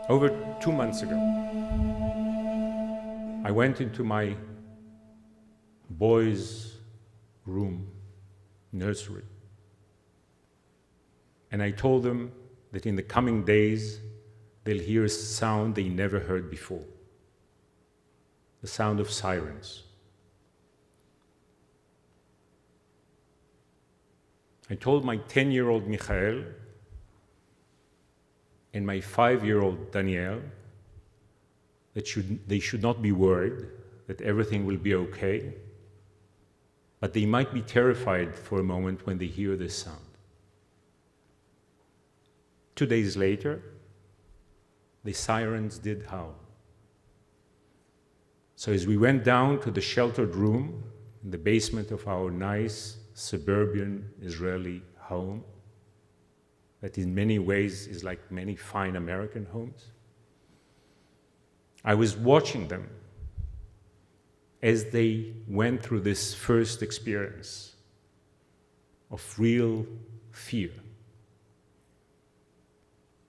Over 2 months ago, I went into my boys' room, nursery, and I told them that in the coming days, they'll hear a sound they never heard before, the sound of sirens. I told my 10-year-old Michael and my 5-year-old Daniel that they should not be worried, that everything will be okay, but they might be terrified for a moment when they hear this sound. 2 days later, the sirens did howl. So as we went down to the sheltered room in the basement of our nice suburban Israeli home, that in many ways is like many fine American homes, I was watching them as they went through this first experience of real fear.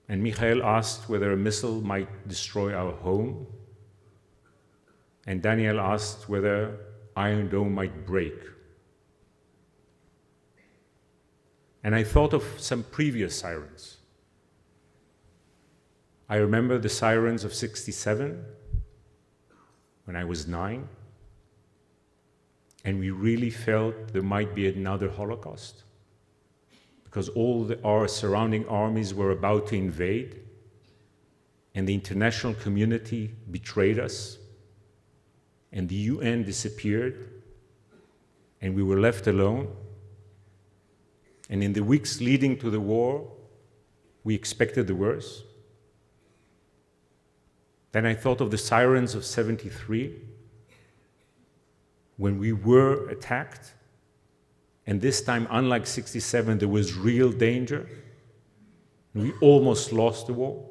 And Michael asked whether a missile might destroy our home, and Daniel asked whether Iron Dome might break. And I thought of some previous sirens. I remember the sirens of '67, when I was 9, and we really felt there might be another Holocaust, because all our surrounding armies were about to invade, and the international community betrayed us, and the UN disappeared, and we were left alone. And in the weeks leading to the war, we expected the worst. Then I thought of the sirens of '73, when we were attacked, and this time, unlike '67, there was real danger, and we almost lost the war.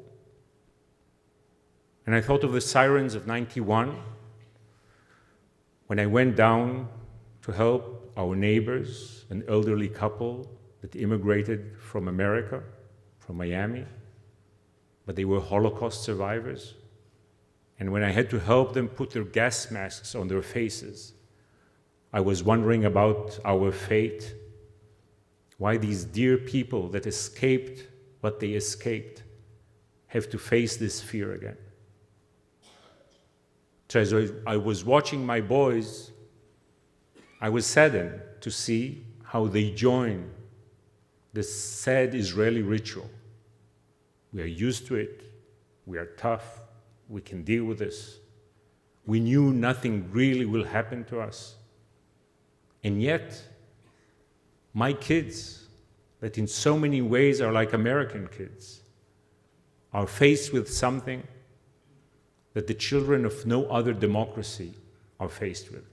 And I thought of the sirens of '91, when I went down to help our neighbors, an elderly couple that immigrated from America, from Miami, but they were Holocaust survivors. And when I had to help them put their gas masks on their faces, I was wondering about our fate, why these dear people that escaped what they escaped have to face this fear again. So as I was watching my boys, I was saddened to see how they joined this sad Israeli ritual. We are used to it, we are tough, we can deal with this. We knew nothing really will happen to us. And yet, my kids, that in so many ways are like American kids, are faced with something that the children of no other democracy are faced with.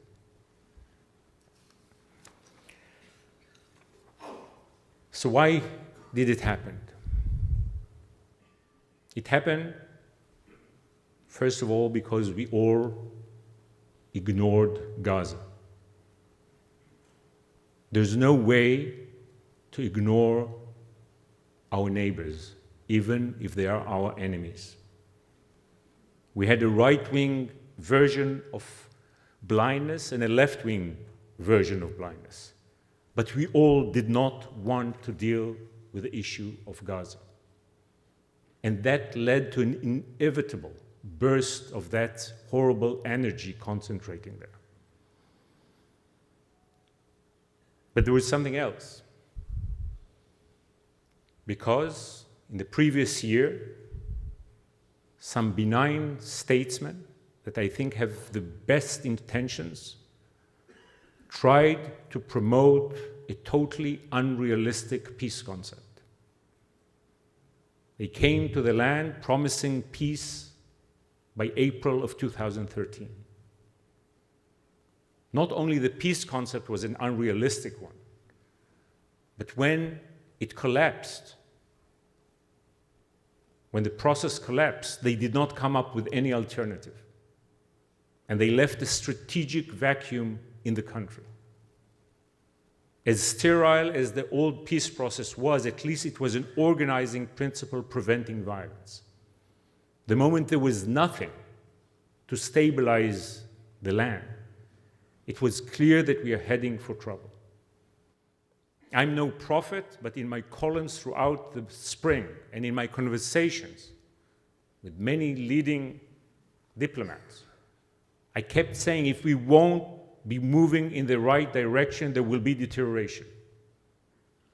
So why did it happen? It happened, first of all, because we all ignored Gaza. There's no way to ignore our neighbors, even if they are our enemies. We had a right-wing version of blindness and a left-wing version of blindness. But we all did not want to deal with the issue of Gaza. And that led to an inevitable burst of that horrible energy concentrating there. But there was something else. Because in the previous year, some benign statesmen that I think have the best intentions tried to promote a totally unrealistic peace concept. They came to the land promising peace by April of 2013. Not only the peace concept was an unrealistic one, but when it collapsed, when the process collapsed, they did not come up with any alternative. And they left a strategic vacuum in the country. As sterile as the old peace process was, at least it was an organizing principle preventing violence. the moment there was nothing to stabilize the land, it was clear that we are heading for trouble. I'm no prophet, but in my columns throughout the spring and in my conversations with many leading diplomats, I kept saying if we won't be moving in the right direction, there will be deterioration.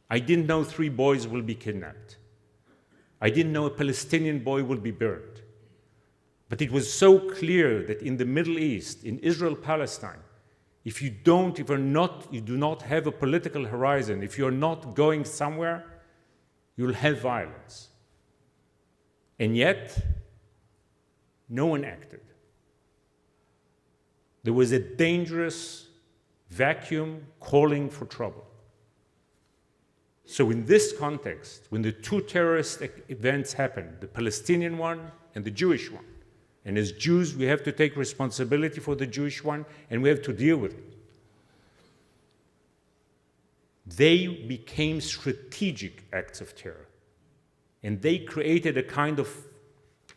I didn't know 3 boys will be kidnapped. I didn't know a Palestinian boy will be burned. But it was so clear that in the Middle East, in Israel-Palestine, if you do not have a political horizon, if you're not going somewhere, you'll have violence. And yet, no one acted. There was a dangerous vacuum calling for trouble. So in this context, when the 2 terrorist events happened, the Palestinian one and the Jewish one, and as Jews, we have to take responsibility for the Jewish one, and we have to deal with it. They became strategic acts of terror, and they created a kind of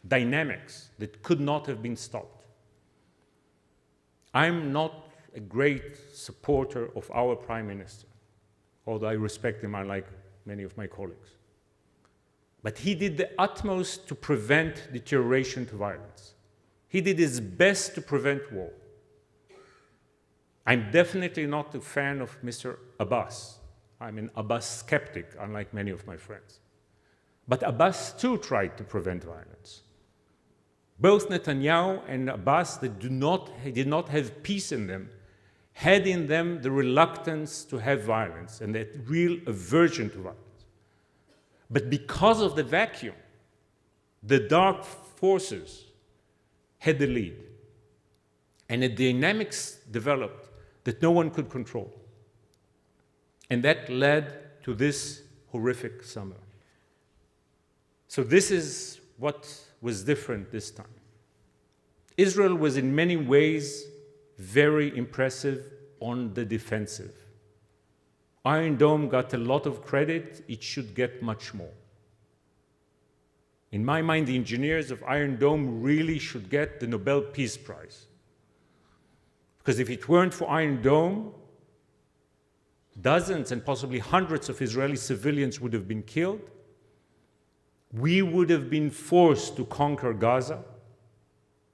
dynamics that could not have been stopped. I'm not a great supporter of our Prime Minister, although I respect him unlike many of my colleagues. But he did the utmost to prevent deterioration to violence. He did his best to prevent war. I'm definitely not a fan of Mr. Abbas. I'm an Abbas skeptic, unlike many of my friends. But Abbas too tried to prevent violence. Both Netanyahu and Abbas that did not have peace in them had in them the reluctance to have violence and that real aversion to violence. But because of the vacuum, the dark forces had the lead. And a dynamics developed that no one could control. And that led to this horrific summer. So this is what was different this time. Israel was in many ways very impressive on the defensive. Iron Dome got a lot of credit, it should get much more. In my mind, the engineers of Iron Dome really should get the Nobel Peace Prize. Because if it weren't for Iron Dome, dozens and possibly hundreds of Israeli civilians would have been killed. We would have been forced to conquer Gaza.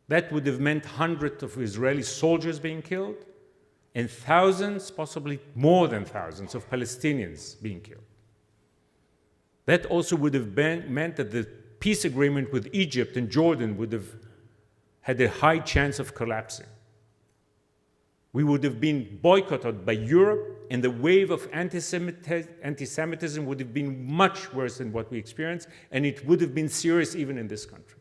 That would have meant hundreds of Israeli soldiers being killed and thousands, possibly more than thousands, of Palestinians being killed. That also would have meant that the peace agreement with Egypt and Jordan would have had a high chance of collapsing. We would have been boycotted by Europe, and the wave of anti-Semitism would have been much worse than what we experienced, and it would have been serious even in this country.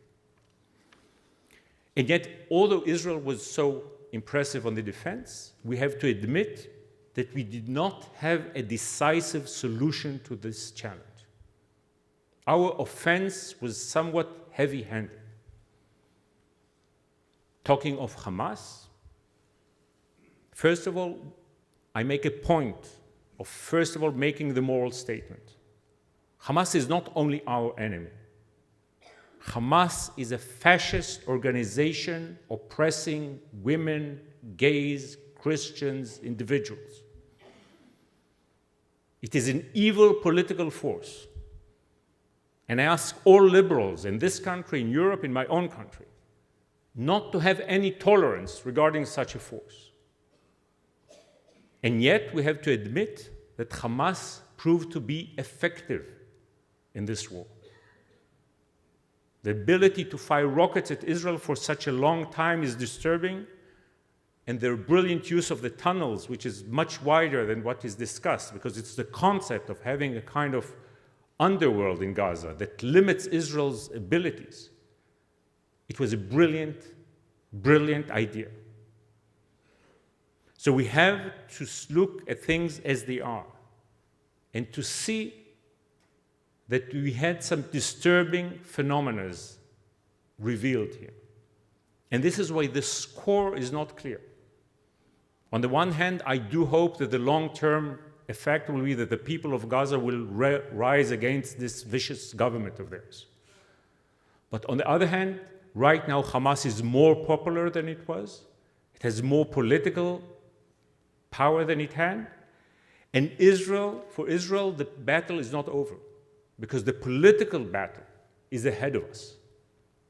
And yet, although Israel was so impressive on the defense, we have to admit that we did not have a decisive solution to this challenge. Our offense was somewhat heavy-handed. Talking of Hamas, first of all, I make a point of, first of all, making the moral statement. Hamas is not only our enemy. Hamas is a fascist organization oppressing women, gays, Christians, individuals. It is an evil political force. And I ask all liberals in this country, in Europe, in my own country, not to have any tolerance regarding such a force. And yet, we have to admit that Hamas proved to be effective in this war. The ability to fire rockets at Israel for such a long time is disturbing, and their brilliant use of the tunnels, which is much wider than what is discussed, because it's the concept of having a kind of underworld in Gaza that limits Israel's abilities. It was a brilliant, brilliant idea. So we have to look at things as they are and to see that we had some disturbing phenomena revealed here. And this is why the score is not clear. On the one hand, I do hope that the long-term effect will be that the people of Gaza will rise against this vicious government of theirs. But on the other hand, right now Hamas is more popular than it was. It has more political power than it had. And for Israel, the battle is not over, because the political battle is ahead of us.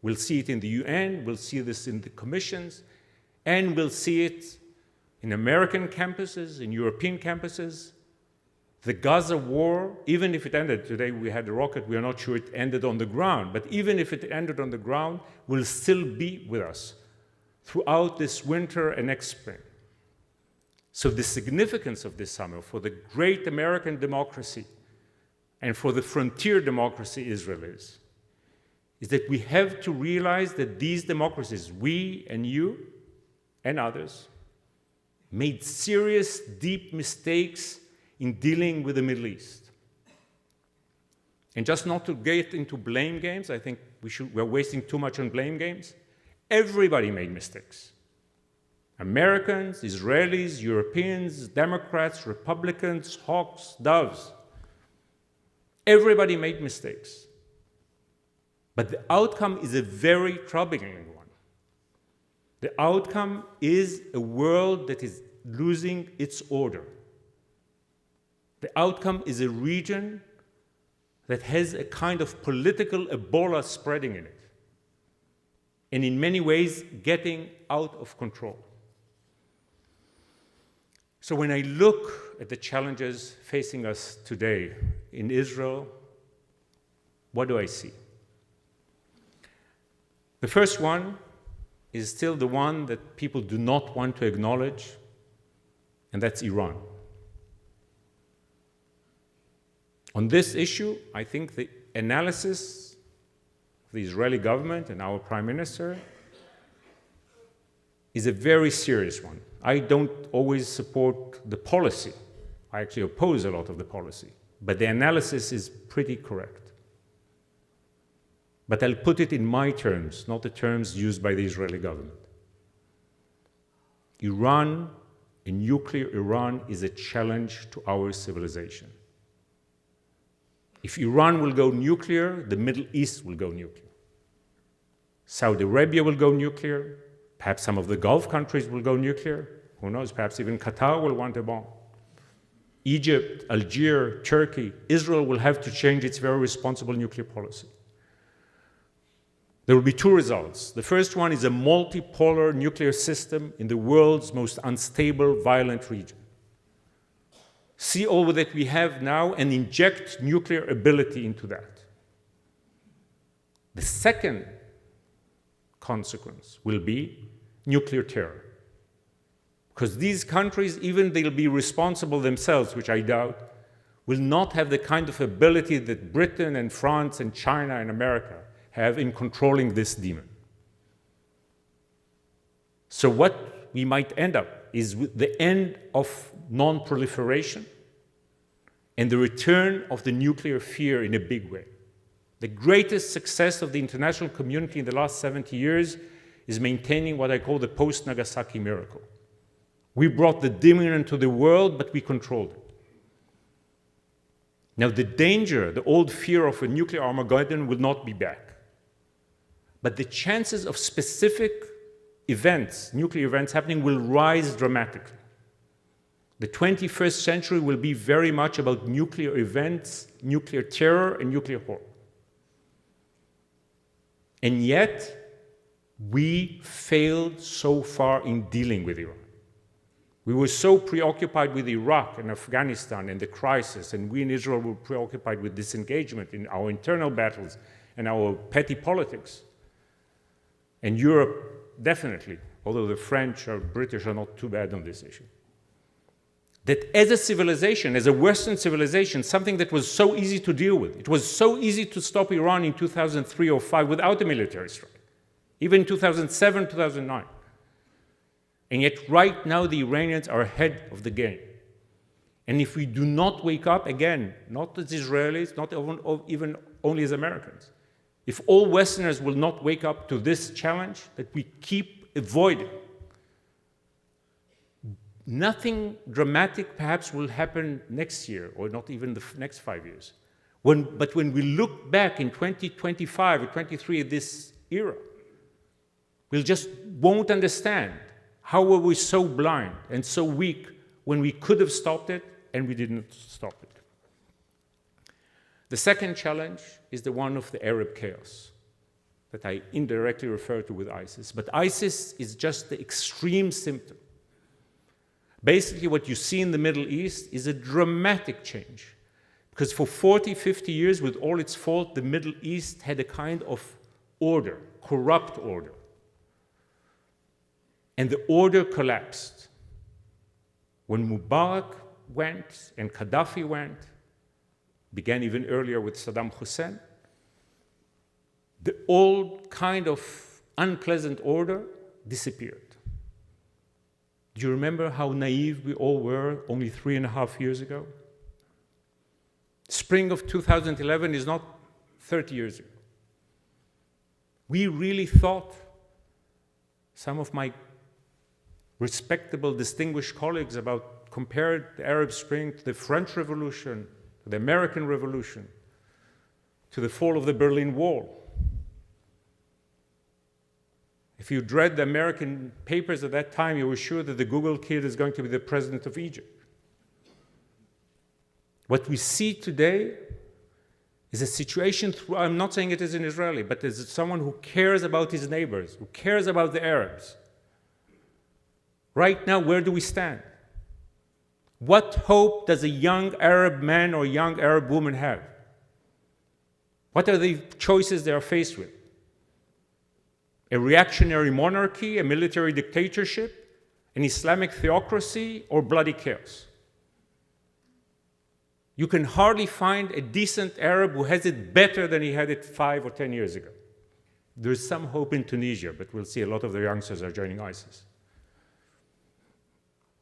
We'll see it in the UN, we'll see this in the commissions, and we'll see it in American campuses, in European campuses. The Gaza war, even if it ended, today we had a rocket, we are not sure it ended on the ground, but even if it ended on the ground, will still be with us throughout this winter and next spring. So the significance of this summer for the great American democracy and for the frontier democracy Israel is that we have to realize that these democracies, we and you and others, made serious, deep mistakes in dealing with the Middle East. And just not to get into blame games, I think we're wasting too much on blame games. Everybody made mistakes. Americans, Israelis, Europeans, Democrats, Republicans, hawks, doves. Everybody made mistakes. But the outcome is a very troubling one. The outcome is a world that is losing its order. The outcome is a region that has a kind of political Ebola spreading in it, and in many ways getting out of control. So when I look at the challenges facing us today in Israel, what do I see? The first one is still the one that people do not want to acknowledge, and that's Iran. On this issue, I think the analysis of the Israeli government and our Prime Minister is a very serious one. I don't always support the policy. I actually oppose a lot of the policy. But the analysis is pretty correct. But I'll put it in my terms, not the terms used by the Israeli government. Iran, a nuclear Iran, is a challenge to our civilization. If Iran will go nuclear, the Middle East will go nuclear. Saudi Arabia will go nuclear. Perhaps some of the Gulf countries will go nuclear. Who knows, perhaps even Qatar will want a bomb. Egypt, Algeria, Turkey, Israel will have to change its very responsible nuclear policy. There will be two results. The first one is a multipolar nuclear system in the world's most unstable, violent region. See all that we have now and inject nuclear ability into that. The second consequence will be nuclear terror. Because these countries, even they'll be responsible themselves, which I doubt, will not have the kind of ability that Britain and France and China and America have in controlling this demon. So what we might end up is with the end of non-proliferation and the return of the nuclear fear in a big way. The greatest success of the international community in the last 70 years is maintaining what I call the post-Nagasaki miracle. We brought the demon into the world, but we controlled it. Now the danger, the old fear of a nuclear Armageddon will not be back. But the chances of specific events, nuclear events happening, will rise dramatically. The 21st century will be very much about nuclear events, nuclear terror, and nuclear horror. And yet, we failed so far in dealing with Iran. We were so preoccupied with Iraq and Afghanistan and the crisis, and we in Israel were preoccupied with disengagement in our internal battles and our petty politics. And Europe, definitely, although the French or British are not too bad on this issue. That as a civilization, as a Western civilization, something that was so easy to deal with, it was so easy to stop Iran in 2003 or 2005 without a military strike, even in 2007, 2009. And yet right now the Iranians are ahead of the game. And if we do not wake up, again, not as Israelis, not even only as Americans, if all Westerners will not wake up to this challenge that we keep avoiding, nothing dramatic perhaps will happen next year, or not even the next 5 years. But when we look back in 2025 or 23 at this era, we just won't understand how were we so blind and so weak when we could have stopped it and we didn't stop it. The second challenge is the one of the Arab chaos that I indirectly refer to with ISIS. But ISIS is just the extreme symptom. Basically, what you see in the Middle East is a dramatic change. Because for 40, 50 years, with all its fault, the Middle East had a kind of order, corrupt order. And the order collapsed. When Mubarak went and Gaddafi went, began even earlier with Saddam Hussein, the old kind of unpleasant order disappeared. Do you remember how naive we all were only 3.5 years ago? Spring of 2011 is not 30 years ago. We really thought, some of my respectable, distinguished colleagues compared the Arab Spring to the French Revolution, to the American Revolution, to the fall of the Berlin Wall. If you read the American papers at that time, you were sure that the Google kid is going to be the president of Egypt. What we see today is a situation, I'm not saying it is an Israeli, but as someone who cares about his neighbors, who cares about the Arabs. Right now, where do we stand? What hope does a young Arab man or young Arab woman have? What are the choices they are faced with? A reactionary monarchy, a military dictatorship, an Islamic theocracy, or bloody chaos? You can hardly find a decent Arab who has it better than he had it 5 or 10 years ago. There's some hope in Tunisia, but we'll see a lot of the youngsters are joining ISIS.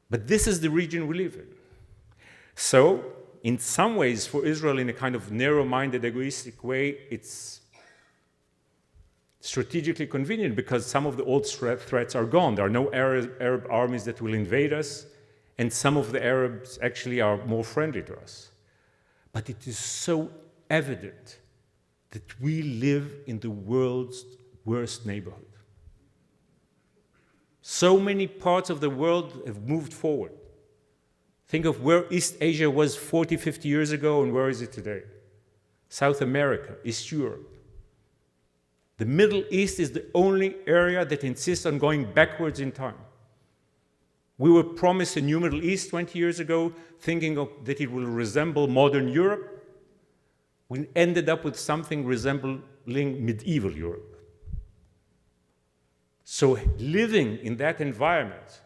But this is the region we live in. So, in some ways, for Israel, in a kind of narrow-minded, egoistic way, it's strategically convenient because some of the old threats are gone. There are no Arab armies that will invade us, and some of the Arabs actually are more friendly to us. But it is so evident that we live in the world's worst neighborhood. So many parts of the world have moved forward. Think of where East Asia was 40, 50 years ago, and where is it today? South America, East Europe. The Middle East is the only area that insists on going backwards in time. We were promised a new Middle East 20 years ago, thinking that it will resemble modern Europe. We ended up with something resembling medieval Europe. So living in that environment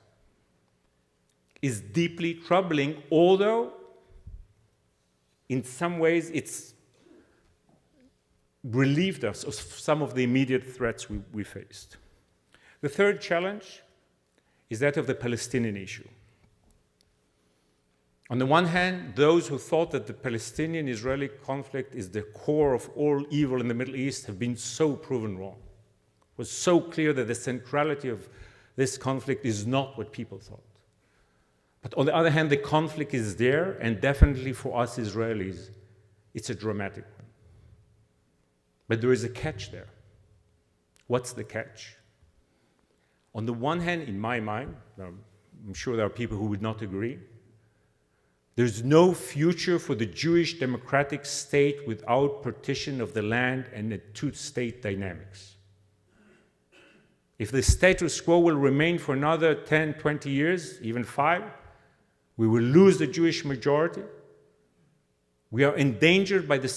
is deeply troubling, although in some ways it's relieved us of some of the immediate threats we faced. The third challenge is that of the Palestinian issue. On the one hand, those who thought that the Palestinian-Israeli conflict is the core of all evil in the Middle East have been so proven wrong. It was so clear that the centrality of this conflict is not what people thought. But on the other hand, the conflict is there, and definitely for us Israelis, it's a dramatic one. But there is a catch there. What's the catch? On the one hand, in my mind, I'm sure there are people who would not agree, there's no future for the Jewish democratic state without partition of the land and a two-state dynamics. If the status quo will remain for another 10, 20 years, even 5, we will lose the Jewish majority. We are endangered by the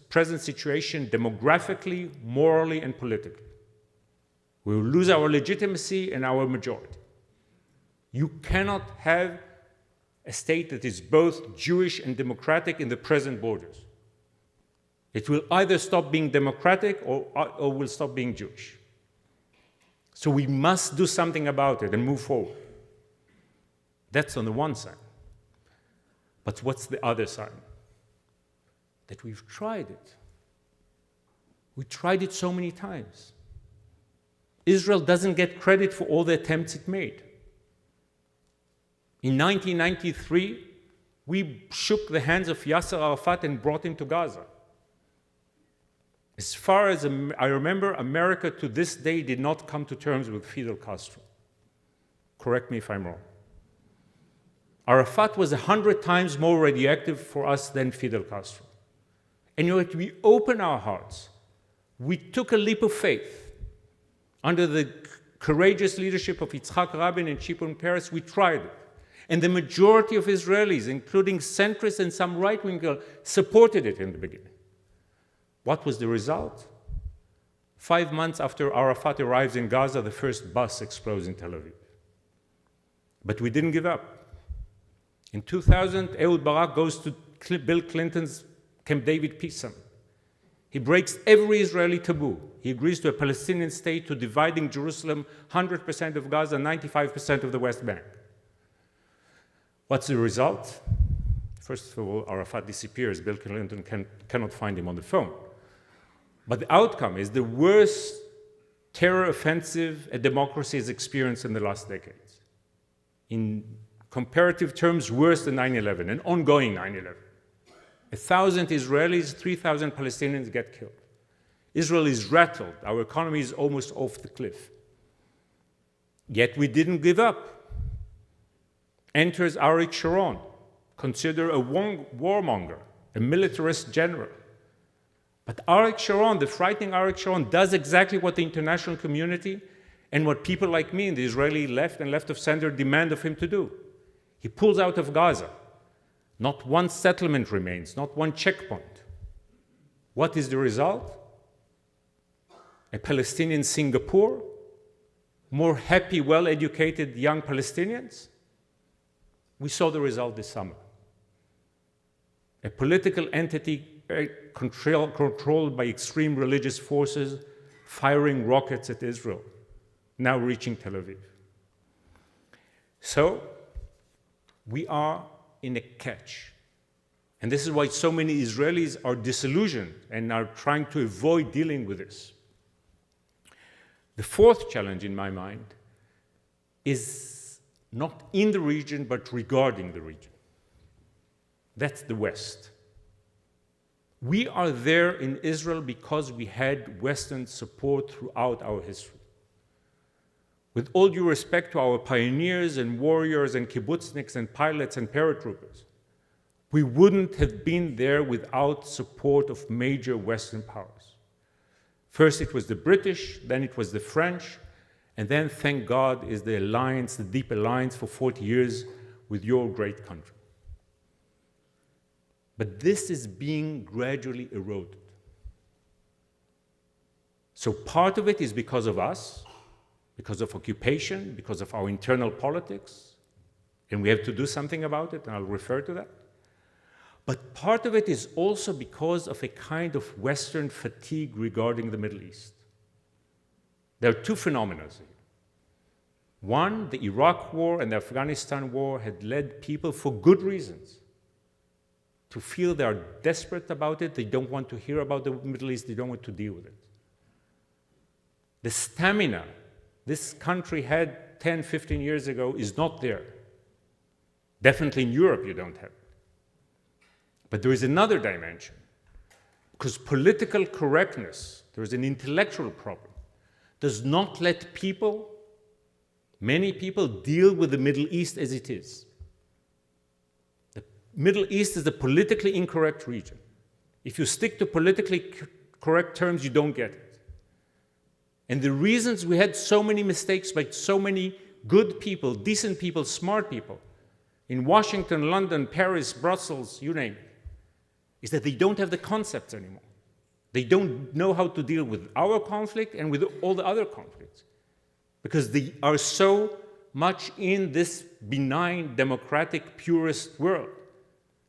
present situation demographically, morally, and politically. We will lose our legitimacy and our majority. You cannot have a state that is both Jewish and democratic in the present borders. It will either stop being democratic or will stop being Jewish. So we must do something about it and move forward. That's on the one side. But what's the other side? That we've tried it. We tried it so many times. Israel doesn't get credit for all the attempts it made. In 1993, we shook the hands of Yasser Arafat and brought him to Gaza. As far as I remember, America to this day did not come to terms with Fidel Castro. Correct me if I'm wrong. Arafat was 100 times more radioactive for us than Fidel Castro. And yet we opened our hearts. We took a leap of faith. Under the courageous leadership of Yitzhak Rabin and Shimon Peres, we tried it. And the majority of Israelis, including centrists and some right-wingers, supported it in the beginning. What was the result? 5 months after Arafat arrives in Gaza, the first bus explodes in Tel Aviv. But we didn't give up. In 2000, Ehud Barak goes to Bill Clinton's Camp David peace summit. He breaks every Israeli taboo. He agrees to a Palestinian state, to dividing Jerusalem, 100% of Gaza, 95% of the West Bank. What's the result? First of all, Arafat disappears. Bill Clinton cannot find him on the phone. But the outcome is the worst terror offensive a democracy has experienced in the last decades. In comparative terms, worse than 9/11, an ongoing 9/11. 1,000 Israelis, 3,000 Palestinians get killed. Israel is rattled. Our economy is almost off the cliff. Yet we didn't give up. Enters Ari Sharon, considered a warmonger, a militarist general. But Arik Sharon, the frightening Arik Sharon, does exactly what the international community and what people like me in the Israeli left and left of center demand of him to do. He pulls out of Gaza. Not one settlement remains, not one checkpoint. What is the result? A Palestinian Singapore? More happy, well-educated young Palestinians? We saw the result this summer. A political entity controlled by extreme religious forces firing rockets at Israel, now reaching Tel Aviv. So, we are in a catch. And this is why so many Israelis are disillusioned and are trying to avoid dealing with this. The fourth challenge in my mind is not in the region, but regarding the region. That's the West. We are there in Israel because we had Western support throughout our history. With all due respect to our pioneers and warriors and kibbutzniks and pilots and paratroopers, we wouldn't have been there without support of major Western powers. First it was the British, then it was the French, and then, thank God, is the alliance, the deep alliance for 40 years with your great country. But this is being gradually eroded. So part of it is because of us, because of occupation, because of our internal politics, and we have to do something about it, and I'll refer to that. But part of it is also because of a kind of Western fatigue regarding the Middle East. There are two phenomena here. One, the Iraq war and the Afghanistan war had led people, for good reasons, to feel they are desperate about it, they don't want to hear about the Middle East, they don't want to deal with it. The stamina this country had 10, 15 years ago is not there. Definitely in Europe you don't have it. But there is another dimension, because political correctness, there is an intellectual problem, does not let people, many people, deal with the Middle East as it is. The Middle East is a politically incorrect region. If you stick to politically correct terms, you don't get it. And the reasons we had so many mistakes by so many good people, decent people, smart people, in Washington, London, Paris, Brussels, you name it, is that they don't have the concepts anymore. They don't know how to deal with our conflict and with all the other conflicts, because they are so much in this benign, democratic, purist world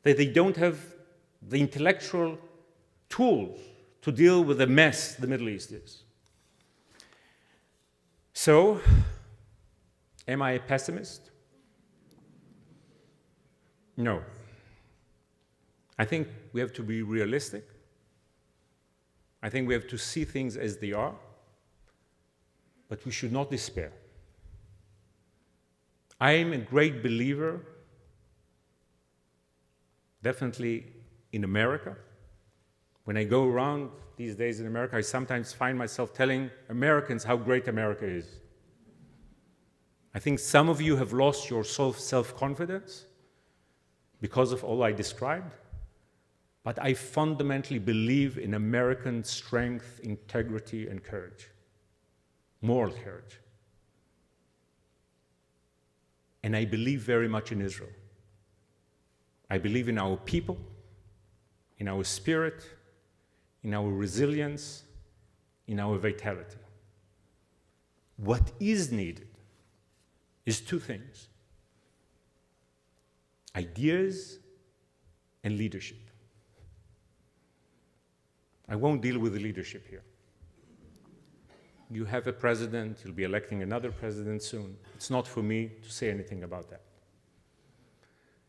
that they don't have the intellectual tools to deal with the mess the Middle East is. So, am I a pessimist? No. I think we have to be realistic. I think we have to see things as they are, but we should not despair. I am a great believer, definitely in America, When I go around these days in America, I sometimes find myself telling Americans how great America is. I think some of you have lost your self-confidence because of all I described, but I fundamentally believe in American strength, integrity, and courage, moral courage. And I believe very much in Israel. I believe in our people, in our spirit, in our resilience, in our vitality. What is needed is two things: ideas and leadership. I won't deal with the leadership here. You have a president, you'll be electing another president soon. It's not for me to say anything about that.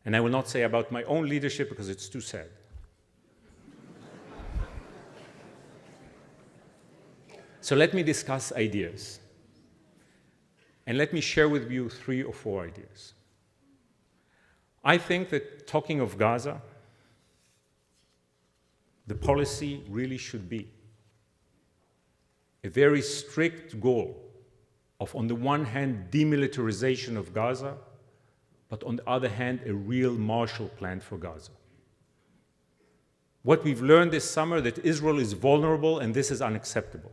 And I will not say about my own leadership because it's too sad. So let me discuss ideas. And let me share with you 3 or 4 ideas. I think that talking of Gaza, the policy really should be a very strict goal of, on the one hand, demilitarization of Gaza, but on the other hand, a real Marshall Plan for Gaza. What we've learned this summer, that Israel is vulnerable and this is unacceptable.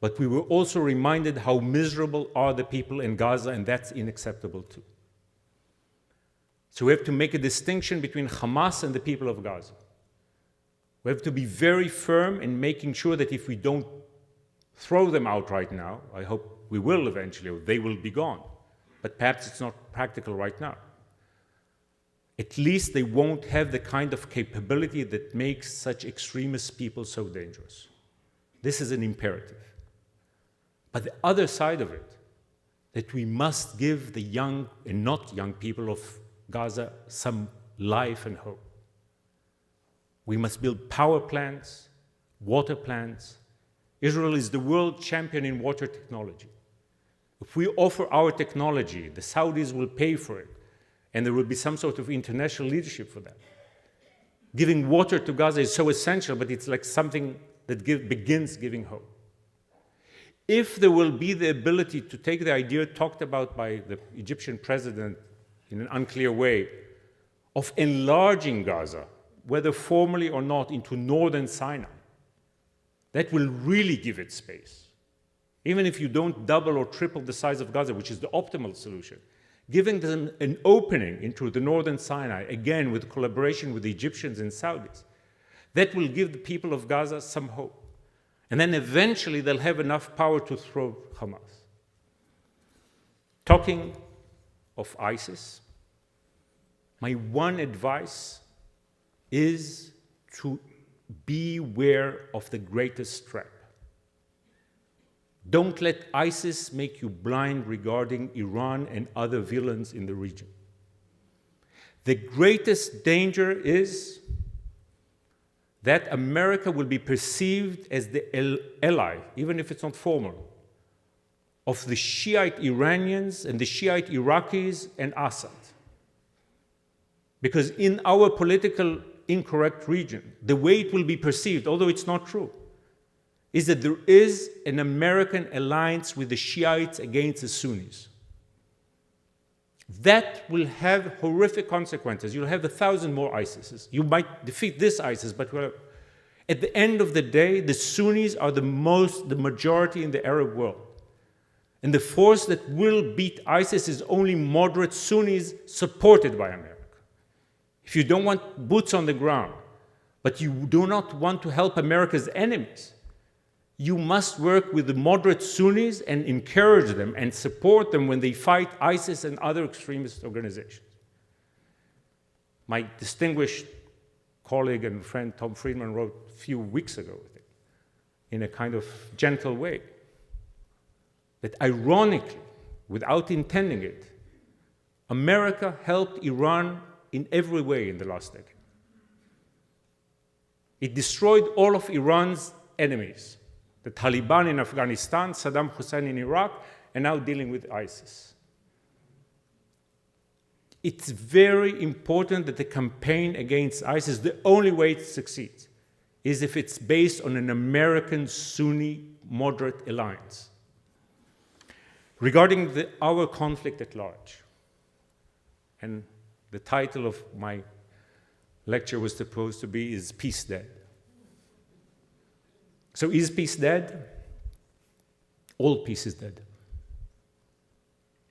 But we were also reminded how miserable are the people in Gaza, and that's unacceptable too. So we have to make a distinction between Hamas and the people of Gaza. We have to be very firm in making sure that if we don't throw them out right now, I hope we will eventually, or they will be gone, but perhaps it's not practical right now. At least they won't have the kind of capability that makes such extremist people so dangerous. This is an imperative. But the other side of it, that we must give the young and not young people of Gaza some life and hope. We must build power plants, water plants. Israel is the world champion in water technology. If we offer our technology, the Saudis will pay for it, and there will be some sort of international leadership for that. Giving water to Gaza is so essential, but it's like something that begins giving hope. If there will be the ability to take the idea talked about by the Egyptian president in an unclear way of enlarging Gaza, whether formally or not, into northern Sinai, that will really give it space. Even if you don't double or triple the size of Gaza, which is the optimal solution, giving them an opening into the northern Sinai, again with collaboration with the Egyptians and Saudis, that will give the people of Gaza some hope. And then eventually they'll have enough power to throw Hamas. Talking of ISIS, my one advice is to beware of the greatest trap. Don't let ISIS make you blind regarding Iran and other villains in the region. The greatest danger is that America will be perceived as the ally, even if it's not formal, of the Shiite Iranians and the Shiite Iraqis and Assad. Because in our political incorrect region, the way it will be perceived, although it's not true, is that there is an American alliance with the Shiites against the Sunnis. That will have horrific consequences. You'll have 1,000 more ISISes. You might defeat this ISIS, but at the end of the day, the Sunnis are the majority in the Arab world. And the force that will beat ISIS is only moderate Sunnis supported by America. If you don't want boots on the ground, but you do not want to help America's enemies, you must work with the moderate Sunnis and encourage them and support them when they fight ISIS and other extremist organizations. My distinguished colleague and friend Tom Friedman wrote a few weeks ago in a kind of gentle way that ironically, without intending it, America helped Iran in every way in the last decade. It destroyed all of Iran's enemies. The Taliban in Afghanistan, Saddam Hussein in Iraq, and now dealing with ISIS. It's very important that the campaign against ISIS, the only way it succeeds, is if it's based on an American Sunni moderate alliance. Regarding our conflict at large, and the title of my lecture was supposed to be, Is Peace Dead? So is peace dead? All peace is dead.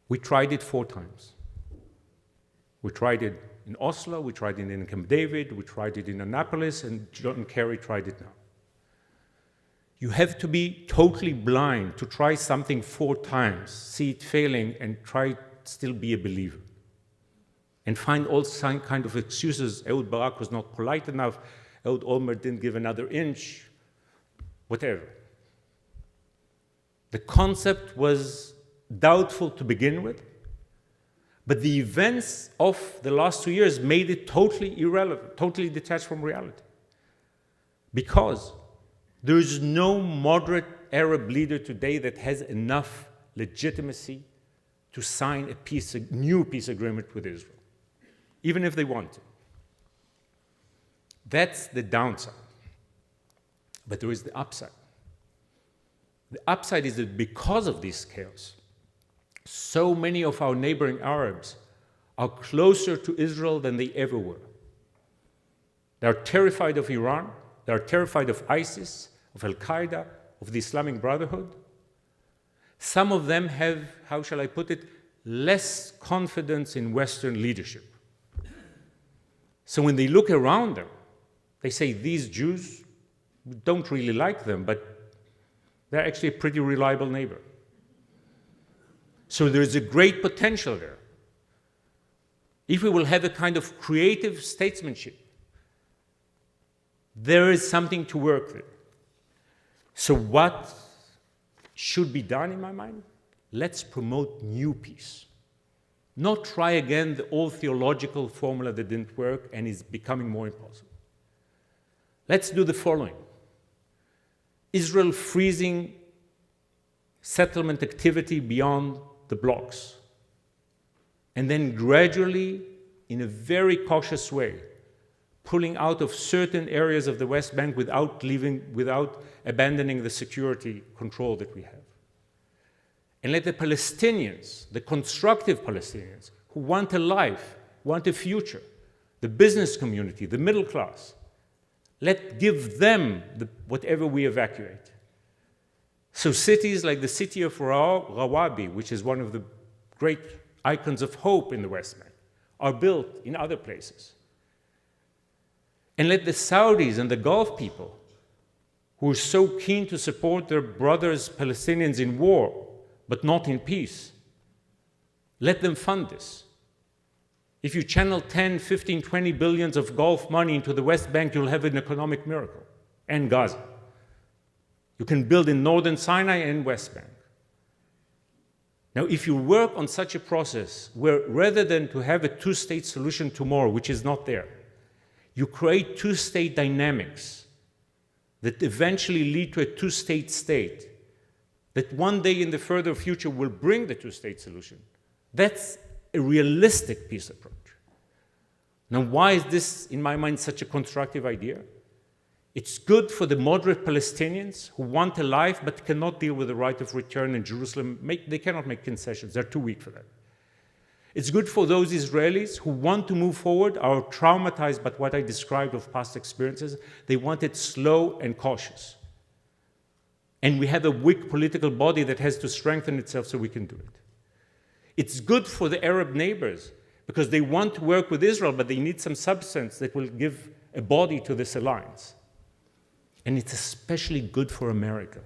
We tried it 4 times. We tried it in Oslo, we tried it in Camp David, we tried it in Annapolis, and John Kerry tried it now. You have to be totally blind to try something 4 times, see it failing, and try still be a believer. And find all kind of excuses. Ehud Barak was not polite enough, Ehud Olmert didn't give another inch, whatever. The concept was doubtful to begin with, but the events of the last 2 years made it totally irrelevant, totally detached from reality. Because there is no moderate Arab leader today that has enough legitimacy to sign a new peace agreement with Israel, even if they want to. That's the downside. But there is the upside. The upside is that because of this chaos, so many of our neighboring Arabs are closer to Israel than they ever were. They are terrified of Iran, they are terrified of ISIS, of Al-Qaeda, of the Islamic Brotherhood. Some of them have, how shall I put it, less confidence in Western leadership. So when they look around them, they say, these Jews, we don't really like them, but they're actually a pretty reliable neighbor. So there's a great potential there. If we will have a kind of creative statesmanship, there is something to work with. So what should be done in my mind? Let's promote new peace. Not try again the old theological formula that didn't work and is becoming more impossible. Let's do the following. Israel freezing settlement activity beyond the blocks, and then gradually, in a very cautious way, pulling out of certain areas of the West Bank without abandoning the security control that we have. And let the Palestinians, the constructive Palestinians, who want a life, want a future, the business community, the middle class, give them whatever we evacuate. So cities like the city of Rawabi, which is one of the great icons of hope in the West Bank, are built in other places. And let the Saudis and the Gulf people, who are so keen to support their brothers Palestinians in war, but not in peace, let them fund this. If you channel 10, 15, 20 billions of Gulf money into the West Bank, you'll have an economic miracle, and Gaza. You can build in northern Sinai and West Bank. Now, if you work on such a process where rather than to have a two-state solution tomorrow, which is not there, you create two-state dynamics that eventually lead to a two-state state that one day in the further future will bring the two-state solution, that's a realistic peace approach. Now, why is this, in my mind, such a constructive idea? It's good for the moderate Palestinians who want a life but cannot deal with the right of return in Jerusalem. They cannot make concessions. They're too weak for that. It's good for those Israelis who want to move forward, are traumatized by what I described of past experiences. They want it slow and cautious. And we have a weak political body that has to strengthen itself so we can do it. It's good for the Arab neighbors because they want to work with Israel, but they need some substance that will give a body to this alliance. And it's especially good for America.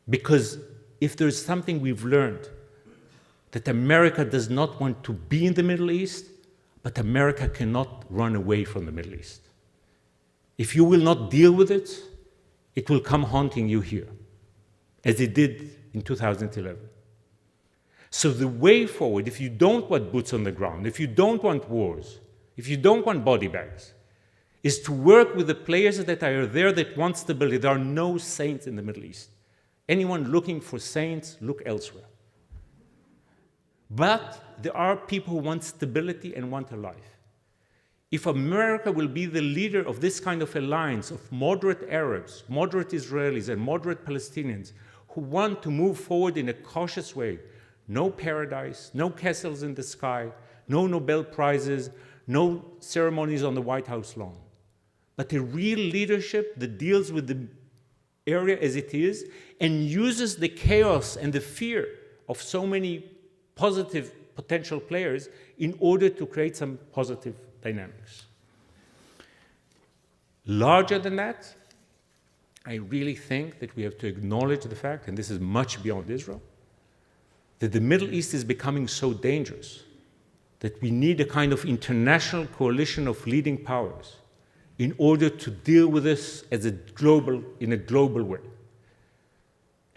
Because if there's something we've learned, that America does not want to be in the Middle East, but America cannot run away from the Middle East. If you will not deal with it, it will come haunting you here, as it did in 2011. So the way forward, if you don't want boots on the ground, if you don't want wars, if you don't want body bags, is to work with the players that are there that want stability. There are no saints in the Middle East. Anyone looking for saints, look elsewhere. But there are people who want stability and want a life. If America will be the leader of this kind of alliance of moderate Arabs, moderate Israelis, and moderate Palestinians who want to move forward in a cautious way, no paradise, no castles in the sky, no Nobel Prizes, no ceremonies on the White House lawn, but a real leadership that deals with the area as it is and uses the chaos and the fear of so many positive potential players in order to create some positive dynamics. Larger than that, I really think that we have to acknowledge the fact, and this is much beyond Israel, that the Middle East is becoming so dangerous that we need a kind of international coalition of leading powers in order to deal with this in a global way.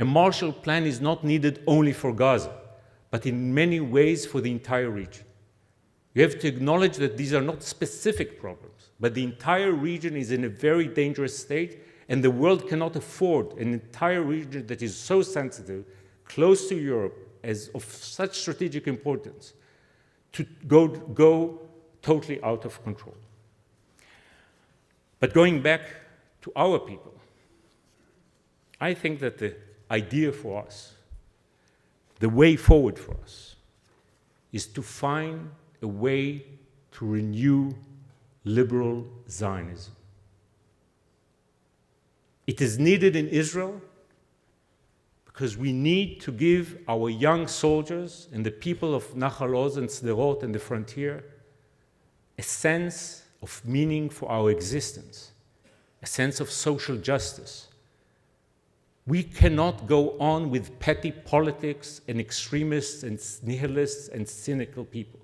A Marshall Plan is not needed only for Gaza, but in many ways for the entire region. You have to acknowledge that these are not specific problems, but the entire region is in a very dangerous state, and the world cannot afford an entire region that is so sensitive, close to Europe, as of such strategic importance, to go totally out of control. But going back to our people, I think that the idea for us, the way forward for us, is to find a way to renew liberal Zionism. It is needed in Israel because we need to give our young soldiers and the people of Nahal Oz and Sderot and the frontier a sense of meaning for our existence, a sense of social justice. We cannot go on with petty politics and extremists and nihilists and cynical people.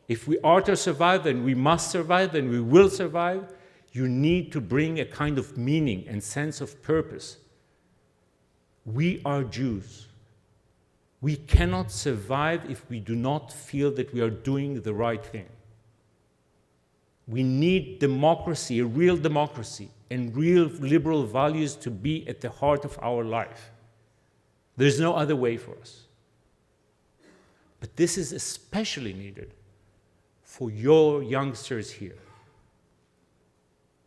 If we are to survive, and we must survive, and we will survive, you need to bring a kind of meaning and sense of purpose. We are Jews. We cannot survive if we do not feel that we are doing the right thing. We need democracy, a real democracy, and real liberal values to be at the heart of our life. There's no other way for us. But this is especially needed for your youngsters here.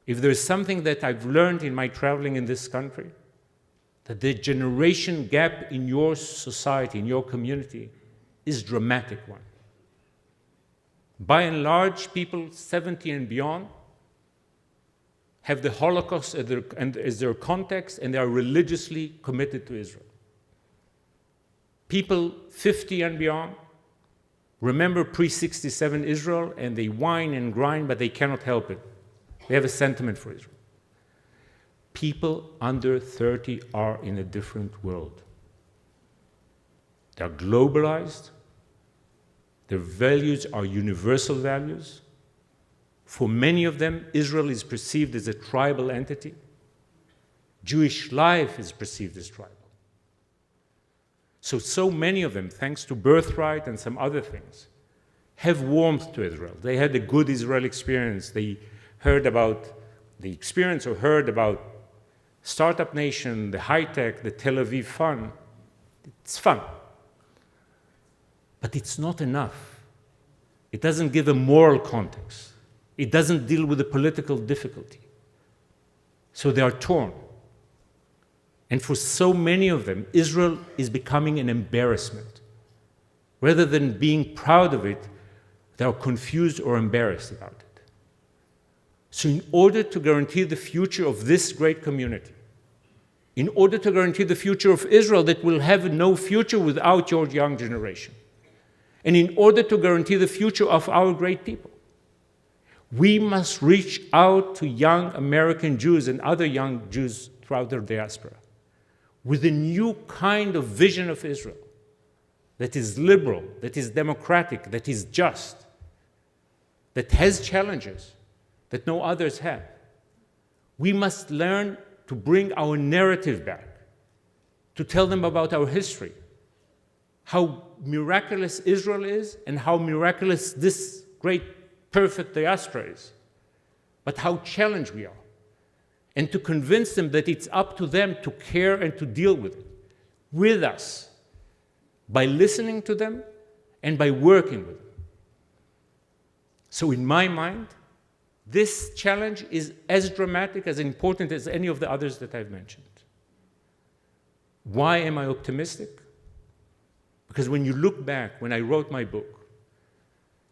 If there's something that I've learned in my traveling in this country, that the generation gap in your society, in your community, is a dramatic one. By and large, people 70 and beyond have the Holocaust as their context, and they are religiously committed to Israel. People 50 and beyond remember pre-67 Israel, and they whine and grind, but they cannot help it. They have a sentiment for Israel. People under 30 are in a different world. They're globalized. Their values are universal values. For many of them, Israel is perceived as a tribal entity. Jewish life is perceived as tribal. So many of them, thanks to birthright and some other things, have warmed to Israel. They had a good Israeli experience. They heard about the experience or heard about Startup Nation, the high-tech, the Tel Aviv fun. It's fun. But it's not enough. It doesn't give a moral context. It doesn't deal with the political difficulty. So they are torn. And for so many of them, Israel is becoming an embarrassment. Rather than being proud of it, they are confused or embarrassed about it. So in order to guarantee the future of this great community, in order to guarantee the future of Israel that will have no future without your young generation, and in order to guarantee the future of our great people, we must reach out to young American Jews and other young Jews throughout their diaspora with a new kind of vision of Israel that is liberal, that is democratic, that is just, that has challenges that no others have. We must learn to bring our narrative back, to tell them about our history, how miraculous Israel is and how miraculous this great, perfect diaspora is, but how challenged we are, and to convince them that it's up to them to care and to deal with it, with us, by listening to them and by working with them. So in my mind, this challenge is as dramatic, as important as any of the others that I've mentioned. Why am I optimistic? Because when you look back, when I wrote my book,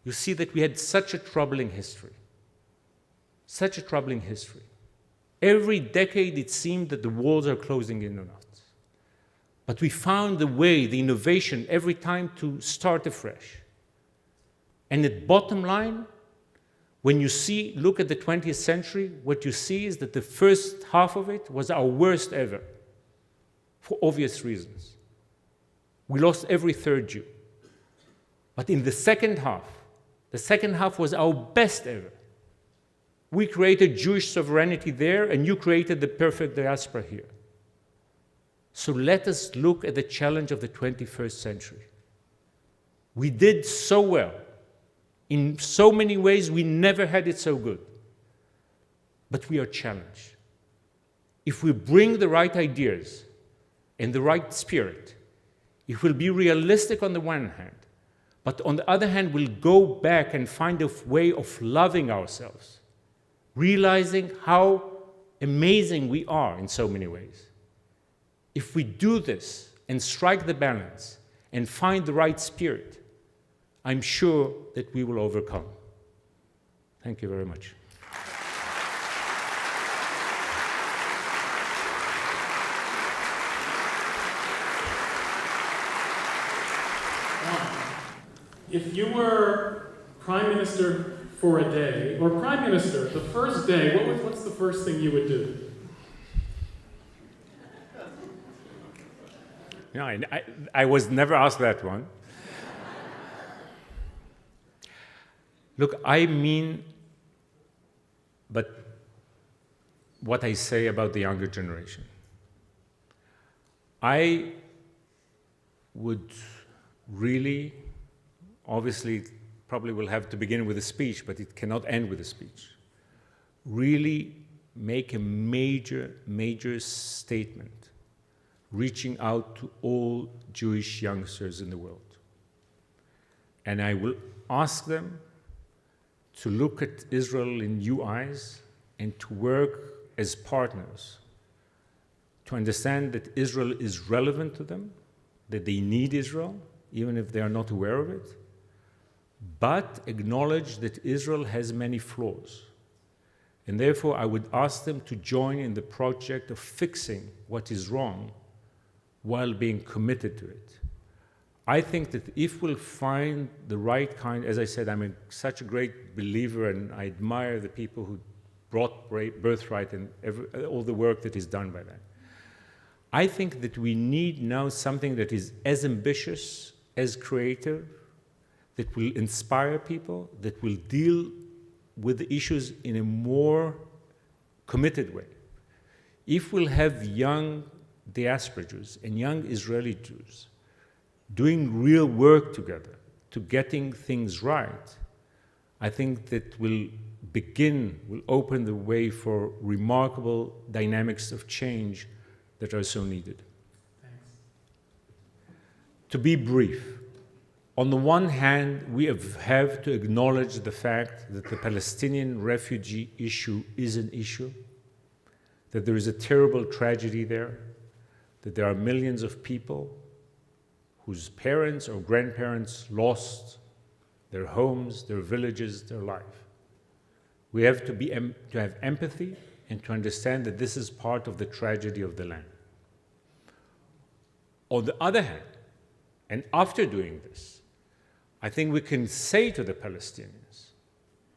you see that we had such a troubling history. Such a troubling history. Every decade it seemed that the walls are closing in on us. But we found the way, the innovation, every time to start afresh. And at bottom line, when you look at the 20th century, what you see is that the first half of it was our worst ever, for obvious reasons. We lost every third Jew. But in the second half was our best ever. We created Jewish sovereignty there, and you created the perfect diaspora here. So let us look at the challenge of the 21st century. We did so well. In so many ways, we never had it so good. But we are challenged. If we bring the right ideas and the right spirit, it will be realistic on the one hand, but on the other hand, we'll go back and find a way of loving ourselves, realizing how amazing we are in so many ways. If we do this and strike the balance and find the right spirit, I'm sure that we will overcome. Thank you very much. If you were Prime Minister for a day, or Prime Minister, the first day, what's the first thing you would do? No, I was never asked that one. Look, I mean, but what I say about the younger generation. I would really, obviously, probably will have to begin with a speech, but it cannot end with a speech. Really make a major, major statement, reaching out to all Jewish youngsters in the world. And I will ask them to look at Israel in new eyes and to work as partners, to understand that Israel is relevant to them, that they need Israel, even if they are not aware of it, but acknowledge that Israel has many flaws. And therefore, I would ask them to join in the project of fixing what is wrong while being committed to it. I think that if we'll find the right kind, as I said, I'm such a great believer and I admire the people who brought birthright and all the work that is done by that. I think that we need now something that is as ambitious, as creative, that will inspire people, that will deal with the issues in a more committed way. If we'll have young diaspora Jews and young Israeli Jews doing real work together to getting things right, I think that will open the way for remarkable dynamics of change that are so needed. Thanks. To be brief, on the one hand, we have to acknowledge the fact that the Palestinian refugee issue is an issue, that there is a terrible tragedy there, that there are millions of people whose parents or grandparents lost their homes, their villages, their life. We have to have empathy and to understand that this is part of the tragedy of the land. On the other hand, and after doing this, I think we can say to the Palestinians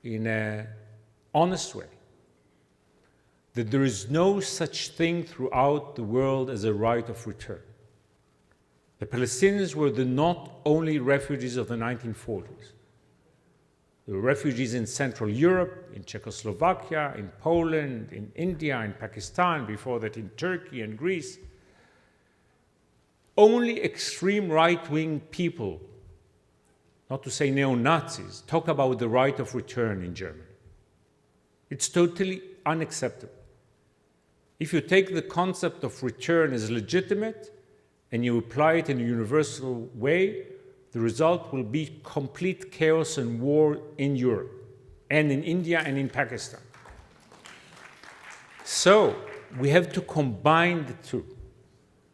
in an honest way that there is no such thing throughout the world as a right of return. The Palestinians were not only refugees of the 1940s. There were refugees in Central Europe, in Czechoslovakia, in Poland, in India, in Pakistan, before that in Turkey and Greece. Only extreme right-wing people, not to say neo-Nazis, talk about the right of return in Germany. It's totally unacceptable. If you take the concept of return as legitimate and you apply it in a universal way, the result will be complete chaos and war in Europe. and in India and in Pakistan. So we have to combine the two.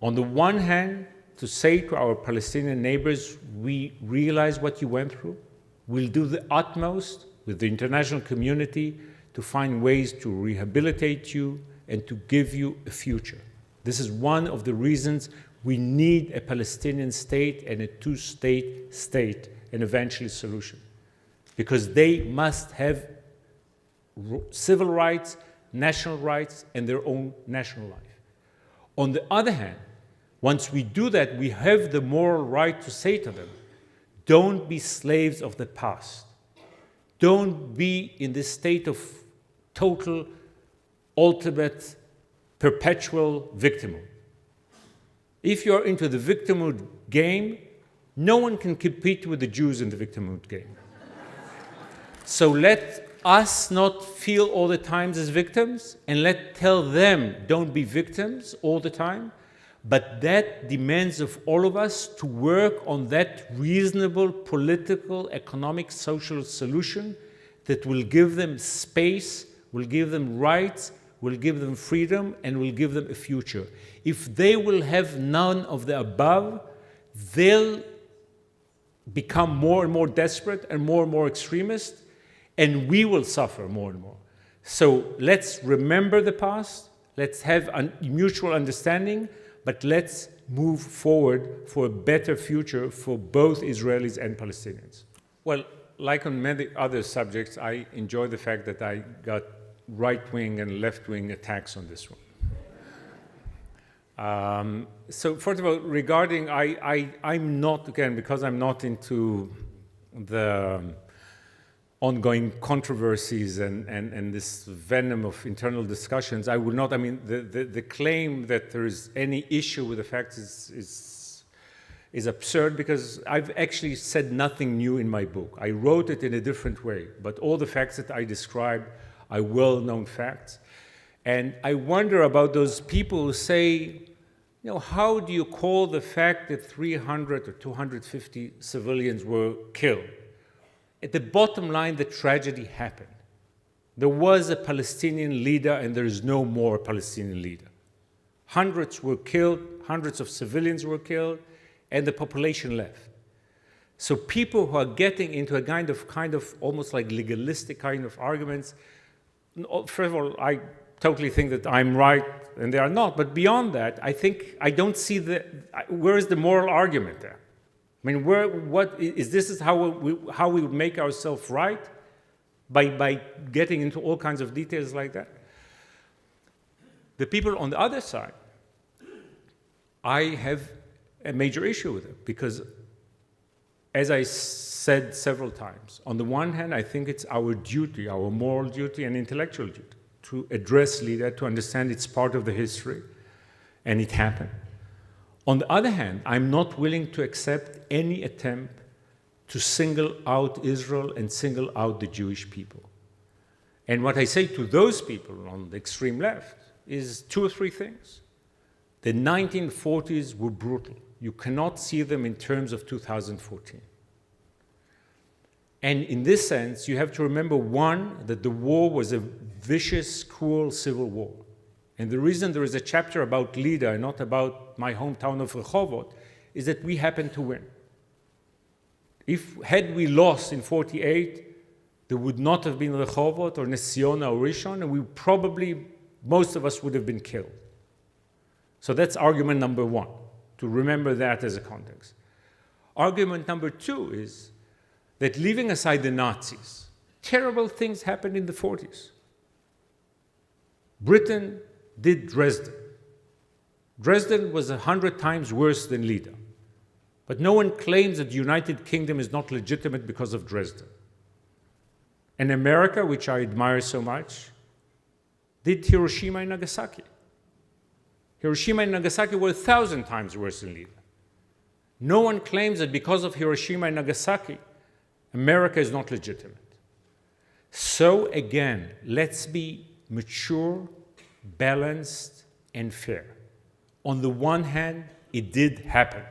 On the one hand, to say to our Palestinian neighbors, we realize what you went through. We'll do the utmost with the international community to find ways to rehabilitate you and to give you a future. This is one of the reasons we need a Palestinian state and a two-state state, and eventually solution. Because they must have civil rights, national rights, and their own national life. On the other hand, once we do that, we have the moral right to say to them, don't be slaves of the past. Don't be in this state of total, ultimate, perpetual victimhood. If you're into the victimhood game, no one can compete with the Jews in the victimhood game. So let us not feel all the time as victims, and tell them don't be victims all the time, but that demands of all of us to work on that reasonable political, economic, social solution that will give them space, will give them rights, will give them freedom, and will give them a future. If they will have none of the above, they'll become more and more desperate and more extremist, and we will suffer more and more. So let's remember the past, let's have a mutual understanding, but let's move forward for a better future for both Israelis and Palestinians. Well, like on many other subjects, I enjoy the fact that I got right-wing and left-wing attacks on this one. So first of all, regarding, I'm not, again, because I'm not into the ongoing controversies and this venom of internal discussions, I would not, I mean, the claim that there is any issue with the facts is absurd, because I've actually said nothing new in my book. I wrote it in a different way, but all the facts that I described are well-known facts. And I wonder about those people who say, how do you call the fact that 300 or 250 civilians were killed? At the bottom line, the tragedy happened. There was a Palestinian leader, and there is no more Palestinian leader. Hundreds were killed, hundreds of civilians were killed, and the population left. So people who are getting into a kind of almost like legalistic kind of arguments, first of all, I totally think that I'm right and they are not, but beyond that, I don't see where is the moral argument there? I mean, this is how we would make ourselves right? By getting into all kinds of details like that? The people on the other side, I have a major issue with it, because as I said several times, on the one hand, I think it's our duty, our moral duty and intellectual duty, to address Libya, to understand it's part of the history, and it happened. On the other hand, I'm not willing to accept any attempt to single out Israel and single out the Jewish people. And what I say to those people on the extreme left is two or three things. The 1940s were brutal. You cannot see them in terms of 2014. And in this sense, you have to remember, one, that the war was a vicious, cruel civil war. And the reason there is a chapter about Lida and not about my hometown of Rehovot is that we happened to win. Had we lost in 48, there would not have been Rehovot or Ness Ziona or Rishon, and most of us would have been killed. So that's argument number one, to remember that as a context. Argument number two is that, leaving aside the Nazis, terrible things happened in the 40s. Britain did Dresden. Dresden was 100 times worse than Lida. But no one claims that the United Kingdom is not legitimate because of Dresden. And America, which I admire so much, did Hiroshima and Nagasaki. Hiroshima and Nagasaki were 1,000 times worse than Lida. No one claims that because of Hiroshima and Nagasaki, America is not legitimate. So again, let's be mature, balanced, and fair. On the one hand, it did happen.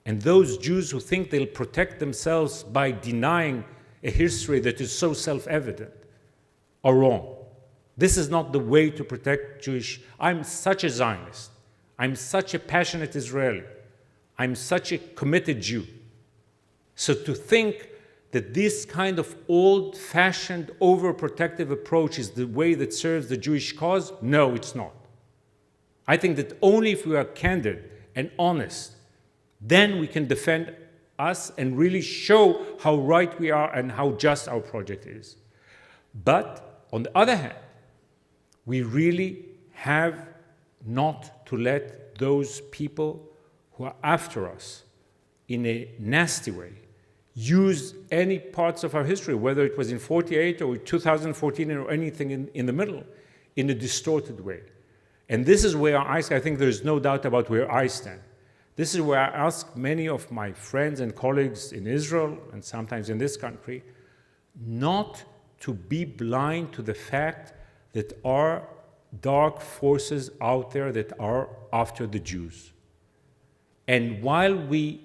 And those Jews who think they'll protect themselves by denying a history that is so self-evident are wrong. This is not the way to protect Jewish. I'm such a Zionist. I'm such a passionate Israeli. I'm such a committed Jew. So to think that this kind of old-fashioned, overprotective approach is the way that serves the Jewish cause, no, it's not. I think that only if we are candid and honest, then we can defend us and really show how right we are and how just our project is. But on the other hand, we really have not to let those people who are after us in a nasty way use any parts of our history, whether it was in 48 or 2014 or anything in the middle, in a distorted way. And this is where I think there's no doubt about where I stand. This is where I ask many of my friends and colleagues in Israel and sometimes in this country not to be blind to the fact that are dark forces out there that are after the Jews. And while we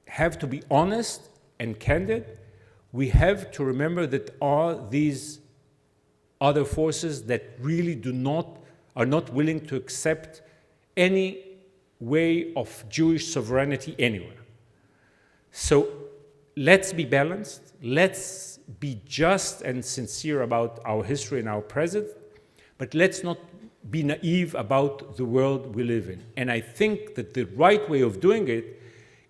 have to be honest and candid, we have to remember that are these other forces that really are not willing to accept any way of Jewish sovereignty anywhere. So let's be balanced, let's be just and sincere about our history and our present, but let's not be naive about the world we live in. And I think that the right way of doing it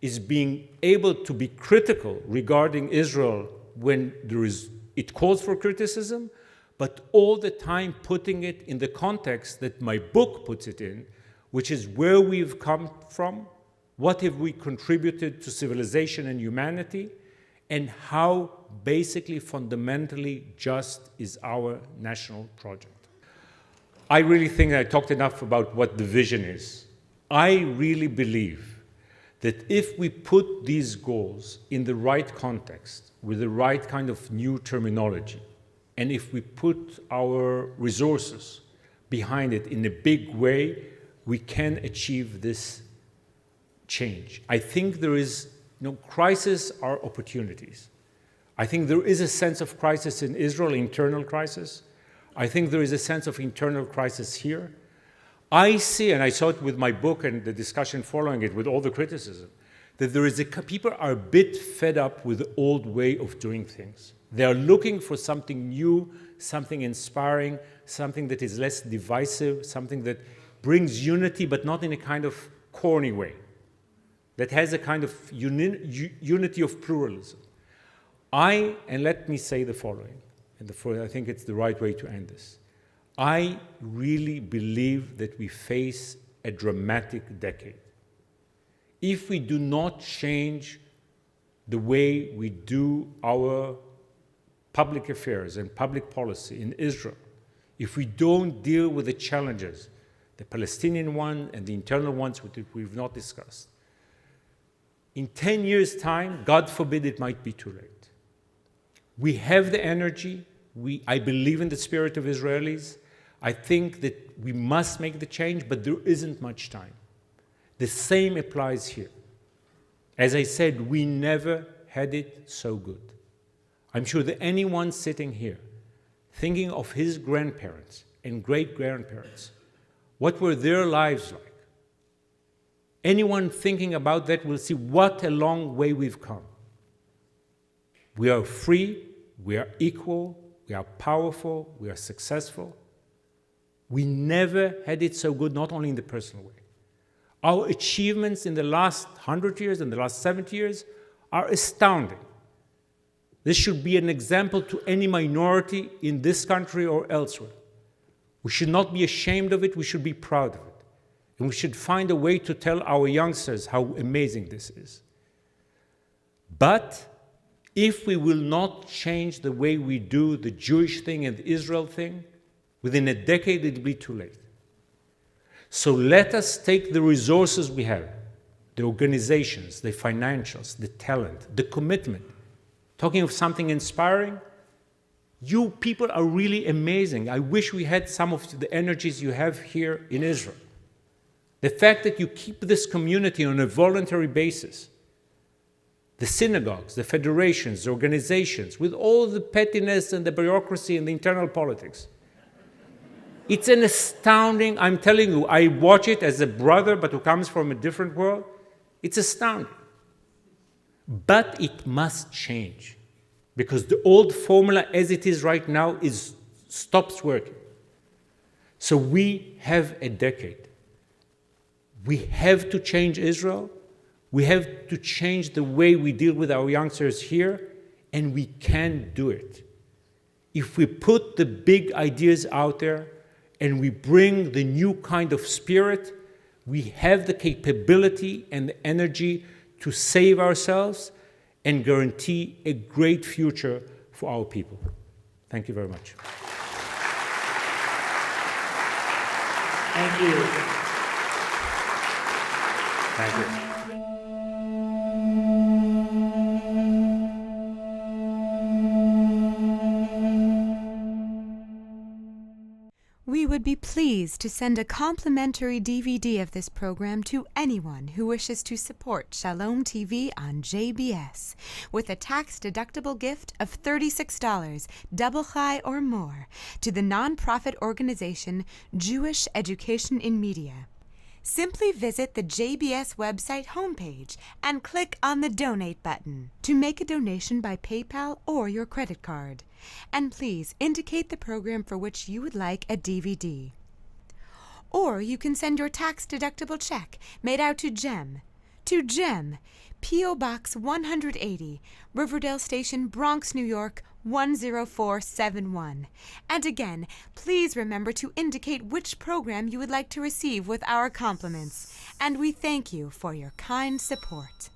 is being able to be critical regarding Israel when it calls for criticism, but all the time putting it in the context that my book puts it in, which is where we've come from, what have we contributed to civilization and humanity, and how basically fundamentally just is our national project. I really think I talked enough about what the vision is. I really believe that if we put these goals in the right context, with the right kind of new terminology, and if we put our resources behind it in a big way, we can achieve this change. I think there is, crises are opportunities. I think there is a sense of crisis in Israel, internal crisis. I think there is a sense of internal crisis here. I see, and I saw it with my book and the discussion following it with all the criticism, that people are a bit fed up with the old way of doing things. They are looking for something new, something inspiring, something that is less divisive, something that brings unity, but not in a kind of corny way, that has a kind of unity of pluralism. And let me say the following, and I think it's the right way to end this. I really believe that we face a dramatic decade. If we do not change the way we do our public affairs and public policy in Israel, if we don't deal with the challenges, the Palestinian one and the internal ones which we've not discussed, in 10 years' time, God forbid it might be too late. We have the energy. I believe in the spirit of Israelis. I think that we must make the change, but there isn't much time. The same applies here. As I said, we never had it so good. I'm sure that anyone sitting here thinking of his grandparents and great-grandparents, what were their lives like? Anyone thinking about that will see what a long way we've come. We are free, we are equal, we are powerful, we are successful. We never had it so good, not only in the personal way. Our achievements in the last 100 years and the last 70 years are astounding. This should be an example to any minority in this country or elsewhere. We should not be ashamed of it, we should be proud of it. And we should find a way to tell our youngsters how amazing this is. But if we will not change the way we do the Jewish thing and the Israel thing, within a decade it will be too late. So let us take the resources we have, the organizations, the financials, the talent, the commitment. Talking of something inspiring, you people are really amazing. I wish we had some of the energies you have here in Israel. The fact that you keep this community on a voluntary basis, the synagogues, the federations, the organizations, with all the pettiness and the bureaucracy and the internal politics. It's an astounding, I'm telling you, I watch it as a brother, but who comes from a different world. It's astounding. But it must change, because the old formula as it is right now stops working. So we have a decade. We have to change Israel. We have to change the way we deal with our youngsters here, and we can do it. If we put the big ideas out there and we bring the new kind of spirit, we have the capability and the energy to save ourselves and guarantee a great future for our people. Thank you very much. Thank you. Thank you. We would be pleased to send a complimentary DVD of this program to anyone who wishes to support Shalom TV on JBS with a tax-deductible gift of $36, double high or more, to the nonprofit organization Jewish Education in Media. Simply visit the JBS website homepage and click on the Donate button to make a donation by PayPal or your credit card. And please indicate the program for which you would like a DVD. Or you can send your tax-deductible check made out to GEM. To GEM, P.O. Box 180, Riverdale Station, Bronx, New York, 10471. And again, please remember to indicate which program you would like to receive with our compliments. And we thank you for your kind support.